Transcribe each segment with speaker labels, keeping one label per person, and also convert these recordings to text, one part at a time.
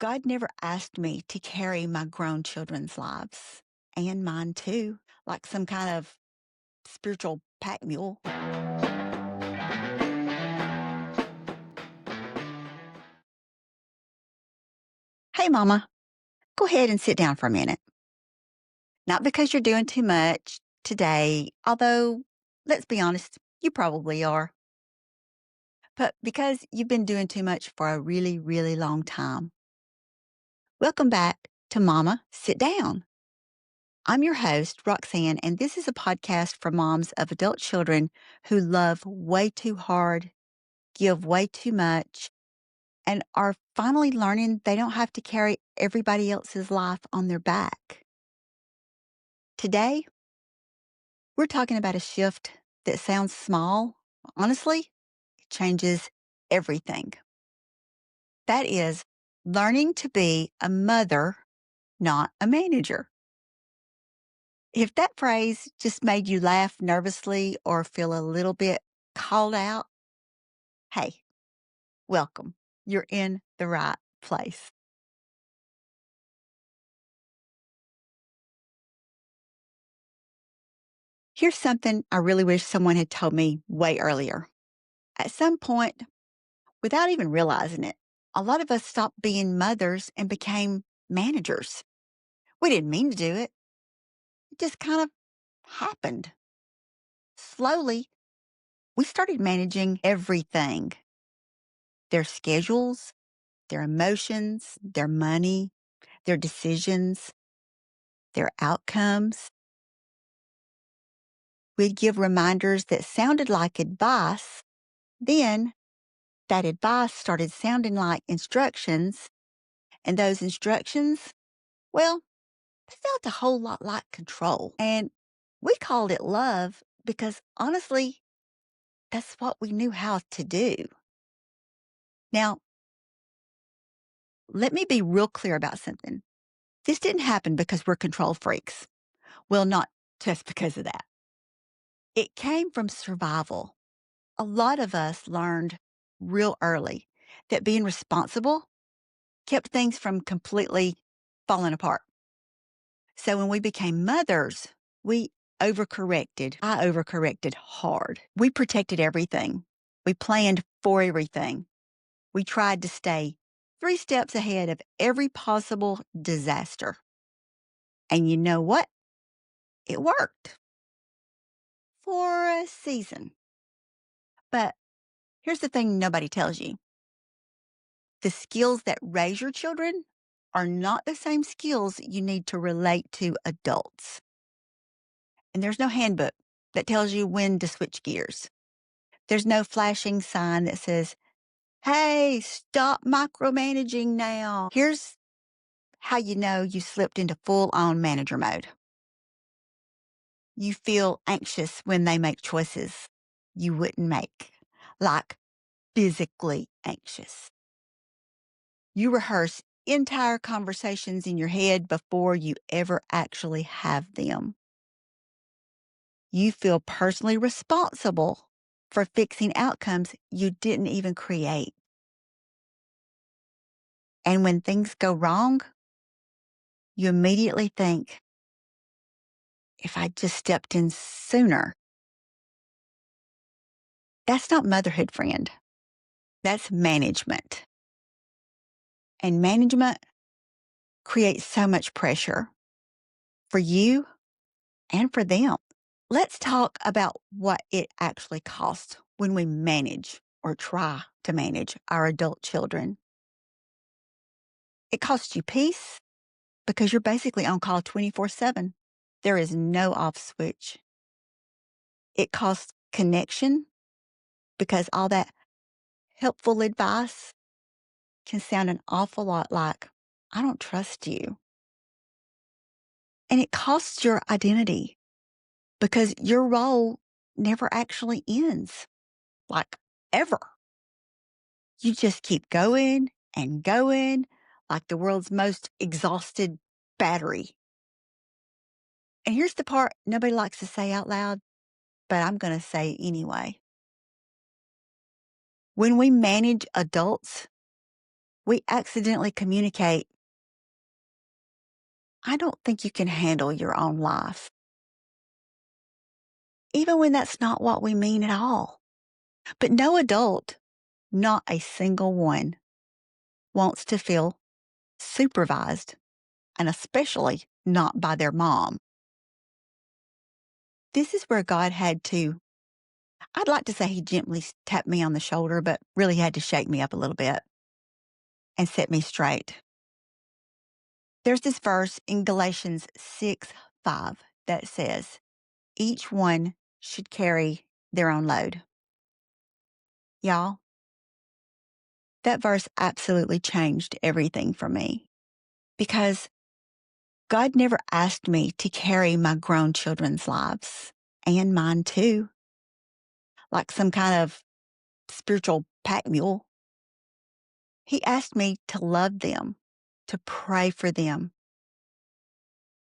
Speaker 1: God never asked me to carry my grown children's lives and mine too, like some kind of spiritual pack mule. Hey, Mama, go ahead and sit down for a minute. Not because you're doing too much today, although, let's be honest, you probably are, but because you've been doing too much for a really, really long time. Welcome back to Mama Sit Down. I'm your host, Roxanne, and this is a podcast for moms of adult children who love way too hard, give way too much, and are finally learning they don't have to carry everybody else's life on their back. Today, we're talking about a shift that sounds small. Honestly, it changes everything. That is learning to be a mother, not a manager. If that phrase just made you laugh nervously or feel a little bit called out, hey, welcome. You're in the right place. Here's something I really wish someone had told me way earlier. At some point, without even realizing it, a lot of us stopped being mothers and became managers. We didn't mean to do it, it just kind of happened. Slowly, we started managing everything: their schedules, their emotions, their money, their decisions, their outcomes. We'd give reminders that sounded like advice. Then that advice started sounding like instructions, and those instructions, well, they felt a whole lot like control. And we called it love because honestly, that's what we knew how to do. Now, let me be real clear about something. This didn't happen because we're control freaks. Well, not just because of that. It came from survival. A lot of us learned real early that being responsible kept things from completely falling apart. So when we became mothers, we overcorrected. I overcorrected hard. We protected everything. We planned for everything. We tried to stay 3 steps ahead of every possible disaster. And you know what? It worked for a season. But here's the thing nobody tells you: the skills that raise your children are not the same skills you need to relate to adults. And there's no handbook that tells you when to switch gears. There's no flashing sign that says, hey, stop micromanaging now. Here's how you know you slipped into full on manager mode. You feel anxious when they make choices you wouldn't make, like physically anxious. You rehearse entire conversations in your head before you ever actually have them. You feel personally responsible for fixing outcomes you didn't even create. And when things go wrong, you immediately think, if I just stepped in sooner. That's not motherhood, friend. That's management. And management creates so much pressure for you and for them. Let's talk about what it actually costs when we manage or try to manage our adult children. It costs you peace because you're basically on call 24/7. There is no off switch. It costs connection because all that helpful advice can sound an awful lot like, I don't trust you. And it costs your identity because your role never actually ends, like ever. You just keep going and going like the world's most exhausted battery. And here's the part nobody likes to say out loud, but I'm going to say it anyway. When we manage adults, we accidentally communicate, I don't think you can handle your own life, even when that's not what we mean at all. But no adult, not a single one, wants to feel supervised, and especially not by their mom. This is where God had to, I'd like to say he gently tapped me on the shoulder, but really had to shake me up a little bit and set me straight. There's this verse in Galatians 6:5 that says, each one should carry their own load. Y'all, that verse absolutely changed everything for me because God never asked me to carry my grown children's lives and mine too, like some kind of spiritual pack mule. He asked me to love them, to pray for them,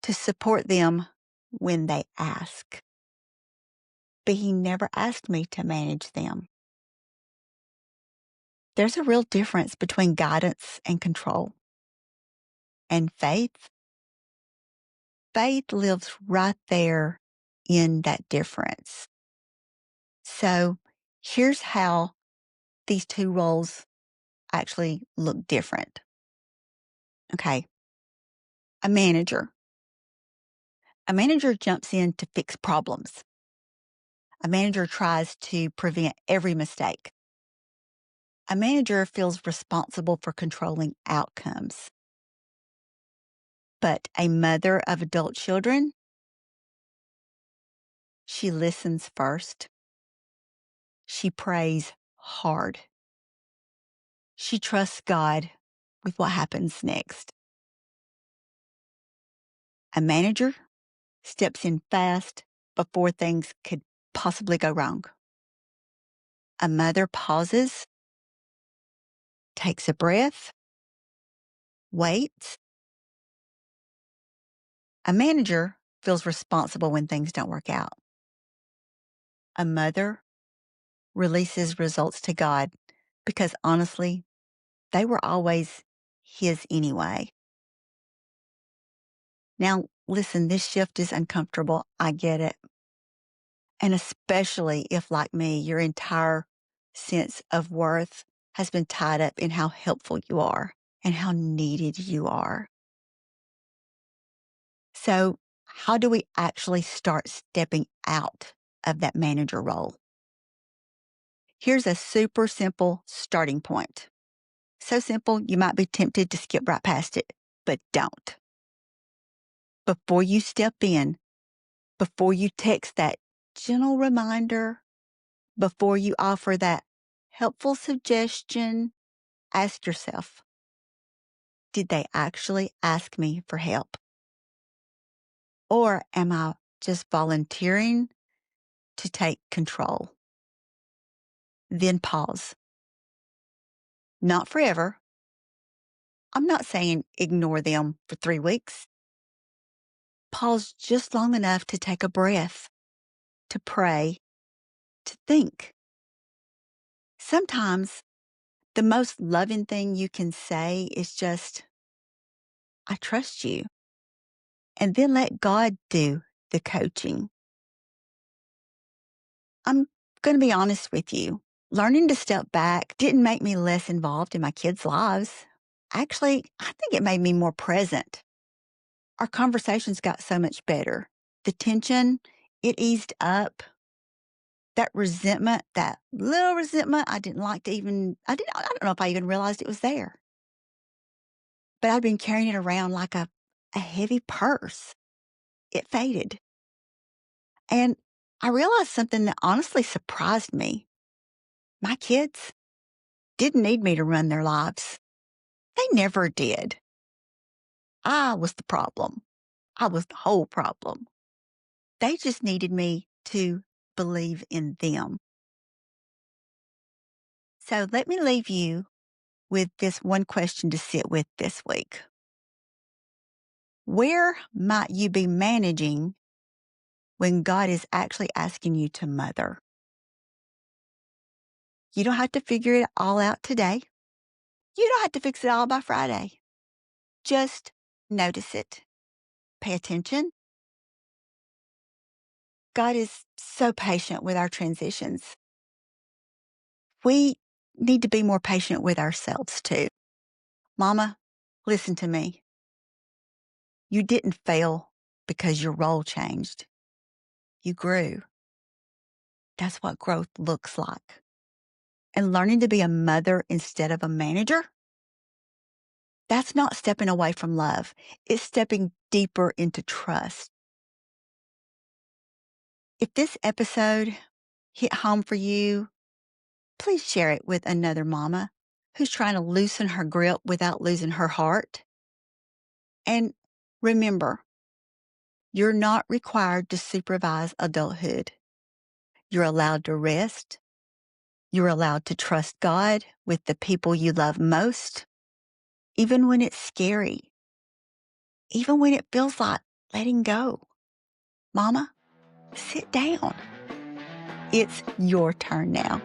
Speaker 1: to support them when they ask. But he never asked me to manage them. There's a real difference between guidance and control. And faith lives right there in that difference. So here's how these two roles actually look different. Okay. A manager. A manager jumps in to fix problems. A manager tries to prevent every mistake. A manager feels responsible for controlling outcomes. But a mother of adult children, she listens first. She prays hard. She trusts God with what happens next. A manager steps in fast before things could possibly go wrong. A mother pauses, takes a breath, waits. A manager feels responsible when things don't work out. A mother releases results to God because honestly, they were always His anyway. Now, listen, this shift is uncomfortable. I get it. And especially if, like me, your entire sense of worth has been tied up in how helpful you are and how needed you are. So, how do we actually start stepping out of that manager role? Here's a super simple starting point. So simple, you might be tempted to skip right past it, but don't. Before you step in, before you text that gentle reminder, before you offer that helpful suggestion, ask yourself, did they actually ask me for help? Or am I just volunteering to take control? Then pause. Not forever. I'm not saying ignore them for 3 weeks. Pause just long enough to take a breath, to pray, to think. Sometimes the most loving thing you can say is just, I trust you. And then let God do the coaching. I'm going to be honest with you. Learning to step back didn't make me less involved in my kids' lives. Actually, I think it made me more present. Our conversations got so much better. The tension, it eased up. That resentment, that little resentment, I didn't like to even, I don't know if I even realized it was there. But I'd been carrying it around like a heavy purse. It faded. And I realized something that honestly surprised me. My kids didn't need me to run their lives. They never did. I was the problem. I was the whole problem. They just needed me to believe in them. So let me leave you with this one question to sit with this week. Where might you be managing when God is actually asking you to mother? You don't have to figure it all out today. You don't have to fix it all by Friday. Just notice it. Pay attention. God is so patient with our transitions. We need to be more patient with ourselves too. Mama, listen to me. You didn't fail because your role changed. You grew. That's what growth looks like. And learning to be a mother instead of a manager, that's not stepping away from love. It's stepping deeper into trust. If this episode hit home for you, please share it with another mama who's trying to loosen her grip without losing her heart. And remember, you're not required to supervise adulthood. You're allowed to rest. You're allowed to trust God with the people you love most, even when it's scary, even when it feels like letting go. Mama, sit down. It's your turn now.